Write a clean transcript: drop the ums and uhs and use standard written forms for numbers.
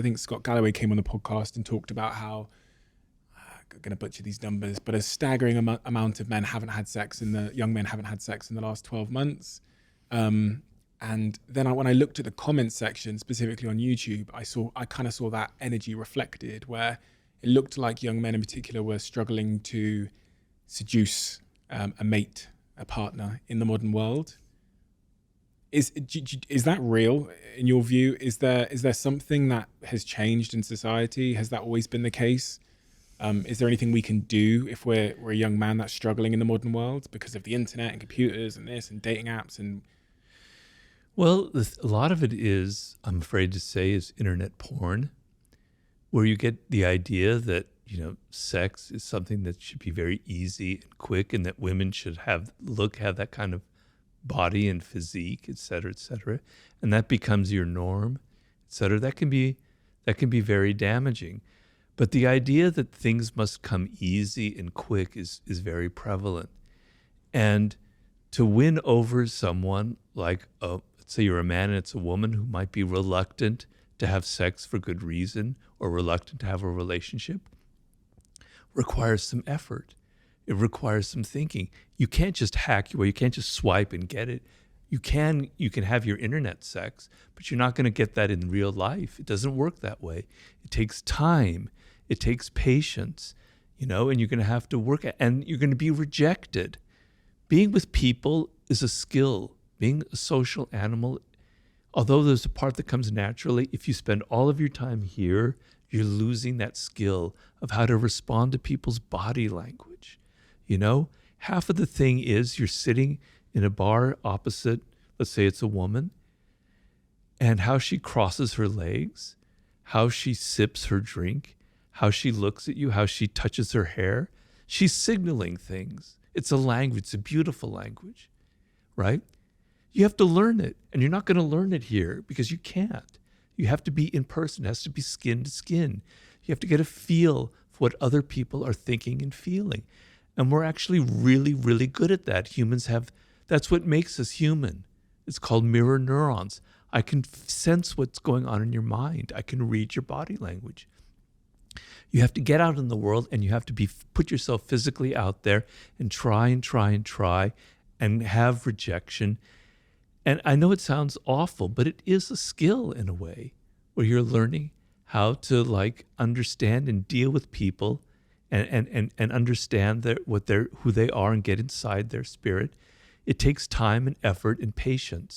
I think Scott Galloway came on the podcast and talked about how, I'm going to butcher these numbers, but a staggering amount of men haven't had sex young men haven't had sex in the last 12 months. And then when I looked at the comments section, specifically on YouTube, I kind of saw that energy reflected, where it looked like young men in particular were struggling to seduce a mate, a partner in the modern world. Is that real in your view? Is there something that has changed in society? Has that always been the case? Is there anything we can do if we're a young man that's struggling in the modern world because of the internet and computers and this and dating apps? And well, a lot of it is, I'm afraid to say, is internet porn, where you get the idea that, sex is something that should be very easy and quick, and that women should have that kind of body and physique, et cetera, and that becomes your norm, et cetera. That can be very damaging. But the idea that things must come easy and quick is very prevalent. And to win over someone like, let's say you're a man and it's a woman who might be reluctant to have sex for good reason or reluctant to have a relationship, requires some effort. It requires some thinking. You can't just hack your way. You can't just swipe and get it. You can have your internet sex, but you're not going to get that in real life. It doesn't work that way. It takes time. It takes patience, and you're going to have to work at, and you're going to be rejected. Being with people is a skill. Being a social animal, although there's a part that comes naturally, if you spend all of your time here, you're losing that skill of how to respond to people's body language. Half of the thing is you're sitting in a bar opposite, let's say it's a woman, and how she crosses her legs, how she sips her drink, how she looks at you, how she touches her hair. She's signaling things. It's a language. It's a beautiful language, right? You have to learn it, and you're not going to learn it here because you can't. You have to be in person. It has to be skin to skin. You have to get a feel for what other people are thinking and feeling. And we're actually really, really good at that. That's what makes us human. It's called mirror neurons. I can sense what's going on in your mind. I can read your body language. You have to get out in the world, and you have to put yourself physically out there and try and have rejection. And I know it sounds awful, but it is a skill in a way where you're learning how to understand and deal with people and understand who they are and get inside their spirit. It takes time and effort and patience.